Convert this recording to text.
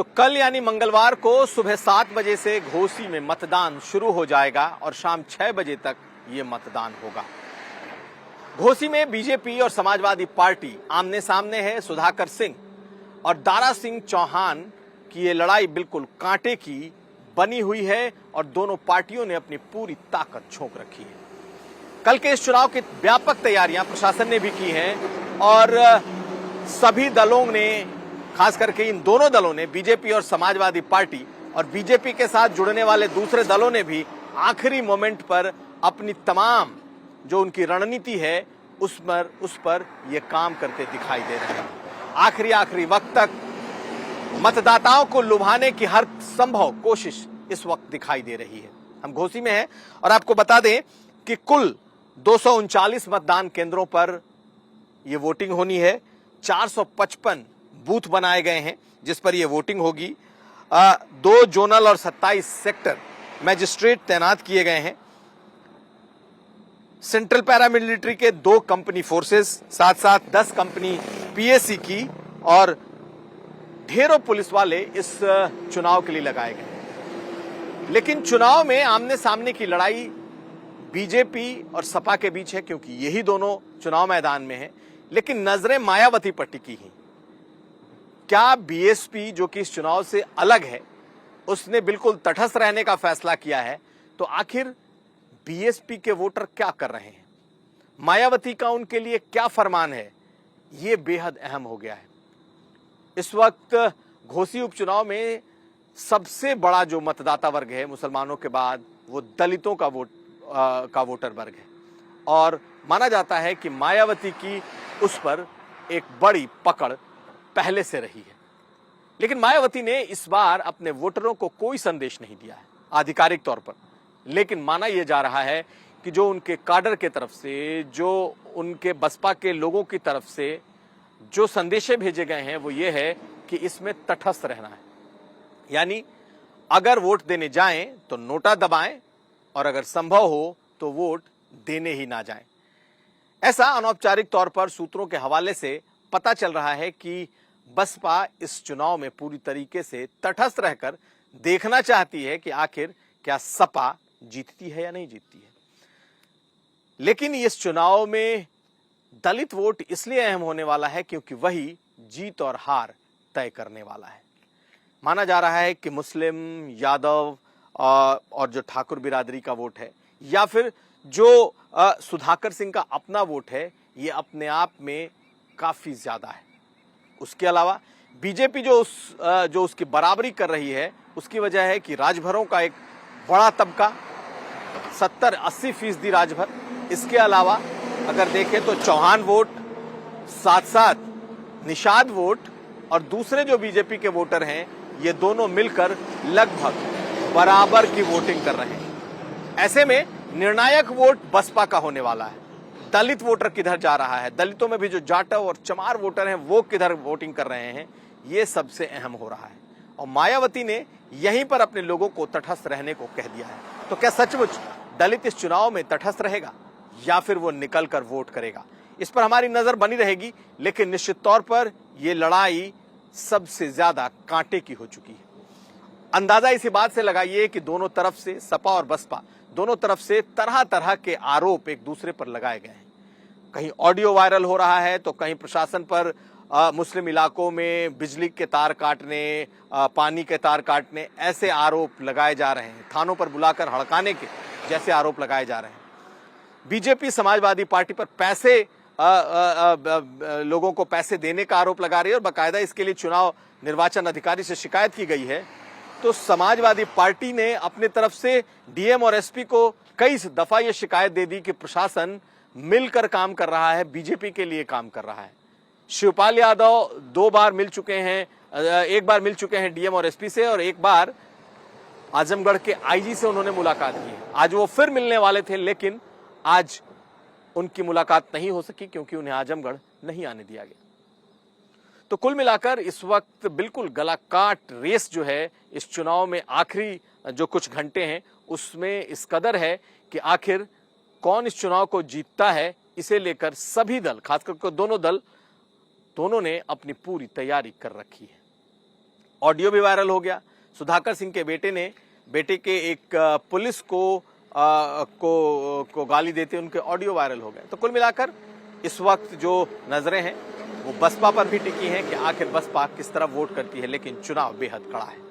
तो कल यानी मंगलवार को सुबह 7 बजे से घोसी में मतदान शुरू हो जाएगा और शाम 6 बजे तक ये मतदान होगा। घोसी में बीजेपी और समाजवादी पार्टी आमने सामने है। सुधाकर सिंह और दारा सिंह चौहान की ये लड़ाई बिल्कुल कांटे की बनी हुई है और दोनों पार्टियों ने अपनी पूरी ताकत झोंक रखी है। कल के इस चुनाव की व्यापक तैयारियां प्रशासन ने भी की हैं और सभी दलों ने, खास करके इन दोनों दलों ने, बीजेपी और समाजवादी पार्टी और बीजेपी के साथ जुड़ने वाले दूसरे दलों ने भी आखिरी मोमेंट पर अपनी तमाम जो उनकी रणनीति है उस पर ये काम करते दिखाई दे रहे हैं। आखिरी वक्त तक मतदाताओं को लुभाने की हर संभव कोशिश इस वक्त दिखाई दे रही है। हम घोसी में हैं और आपको बता दें कि कुल 239 मतदान केंद्रों पर यह वोटिंग होनी है। 455 बूथ बनाए गए हैं जिस पर यह वोटिंग होगी। 2 जोनल और 27 सेक्टर मैजिस्ट्रेट तैनात किए गए हैं। सेंट्रल पैरामिलिट्री के 2 कंपनी फोर्सेस, साथ साथ 10 कंपनी पीएसी की और ढेरों पुलिस वाले इस चुनाव के लिए लगाए गए। लेकिन चुनाव में आमने सामने की लड़ाई बीजेपी और सपा के बीच है क्योंकि यही दोनों चुनाव मैदान में हैं। लेकिन नजरें मायावती पर टिकी हैं। क्या बीएसपी, जो कि इस चुनाव से अलग है, उसने बिल्कुल तटस्थ रहने का फैसला किया है? तो आखिर बीएसपी के वोटर क्या कर रहे हैं? मायावती का उनके लिए क्या फरमान है? ये बेहद अहम हो गया है। इस वक्त घोसी उपचुनाव में सबसे बड़ा जो मतदाता वर्ग है मुसलमानों के बाद, वो दलितों का वोटर वर्ग है और माना जाता है कि मायावती की उस पर एक बड़ी पकड़ पहले से रही है। लेकिन मायावती ने इस बार अपने वोटरों को कोई संदेश नहीं दिया है आधिकारिक तौर पर। लेकिन माना यह जा रहा है कि जो उनके काडर के तरफ से, जो उनके बसपा के लोगों की तरफ से जो संदेशे भेजे गए हैं वो ये है कि इसमें तटस्थ रहना है। यानी अगर वोट देने जाएं तो नोटा दबाएं और अगर संभव हो तो वोट देने ही ना जाएं। ऐसा अनौपचारिक तौर पर सूत्रों के हवाले से पता चल रहा है कि बसपा इस चुनाव में पूरी तरीके से तटस्थ रहकर देखना चाहती है कि आखिर क्या सपा जीतती है या नहीं जीतती है। लेकिन इस चुनाव में दलित वोट इसलिए अहम होने वाला है क्योंकि वही जीत और हार तय करने वाला है। माना जा रहा है कि मुस्लिम, यादव और जो ठाकुर बिरादरी का वोट है या फिर जो सुधाकर सिंह का अपना वोट है, ये अपने आप में काफी ज्यादा है। उसके अलावा बीजेपी जो उसकी बराबरी कर रही है, उसकी वजह है कि राजभरों का एक बड़ा तबका 70-80% राजभर। इसके अलावा अगर देखें तो चौहान वोट, साथ साथ निषाद वोट और दूसरे जो बीजेपी के वोटर हैं, ये दोनों मिलकर लगभग बराबर की वोटिंग कर रहे हैं। ऐसे में निर्णायक वोट बसपा का होने वाला है। दलित वोटर किधर जा रहा है, दलितों में भी जो जाटव और चमार वोटर हैं वो किधर वोटिंग कर रहे हैं, ये सबसे अहम हो रहा है। और मायावती ने यहीं पर अपने लोगों को तटस्थ रहने को कह दिया है। तो क्या सचमुच दलित इस चुनाव में तटस्थ रहेगा या फिर वो निकल कर वोट करेगा? इस पर हमारी नजर बनी रहेगी। लेकिन निश्चित तौर पर यह लड़ाई सबसे ज्यादा कांटे की हो चुकी है। अंदाजा इसी बात से लगाइए कि दोनों तरफ से, सपा और बसपा दोनों तरफ से तरह तरह के आरोप एक दूसरे पर लगाए गए हैं। कहीं ऑडियो वायरल हो रहा है तो कहीं प्रशासन पर मुस्लिम इलाकों में बिजली के तार काटने, पानी के तार काटने, ऐसे आरोप लगाए जा रहे हैं। थानों पर बुलाकर हड़काने के जैसे आरोप लगाए जा रहे हैं। बीजेपी समाजवादी पार्टी पर पैसे लोगों को पैसे देने का आरोप लगा रही है और बाकायदा इसके लिए चुनाव निर्वाचन अधिकारी से शिकायत की गई है। तो समाजवादी पार्टी ने अपने तरफ से डीएम और एसपी को कई दफा यह शिकायत दे दी कि प्रशासन मिलकर काम कर रहा है, बीजेपी के लिए काम कर रहा है। शिवपाल यादव 2 बार मिल चुके हैं, एक बार मिल चुके हैं डीएम और एसपी से और एक बार आजमगढ़ के आईजी से उन्होंने मुलाकात की है। आज वो फिर मिलने वाले थे लेकिन आज उनकी मुलाकात नहीं हो सकी क्योंकि उन्हें आजमगढ़ नहीं आने दिया गया। तो कुल मिलाकर इस वक्त बिल्कुल गला काट रेस जो है इस चुनाव में आखिरी जो कुछ घंटे हैं उसमें इस कदर है कि आखिर कौन इस चुनाव को जीतता है, इसे लेकर सभी दल, खासकर दोनों ने अपनी पूरी तैयारी कर रखी है। ऑडियो भी वायरल हो गया। सुधाकर सिंह के बेटे के एक पुलिस को गाली देते उनके ऑडियो वायरल हो गए। तो कुल मिलाकर इस वक्त जो नजरें हैं वो बसपा पर भी टिकी हैं कि आखिर बसपा किस तरफ वोट करती है, लेकिन चुनाव बेहद कड़ा है।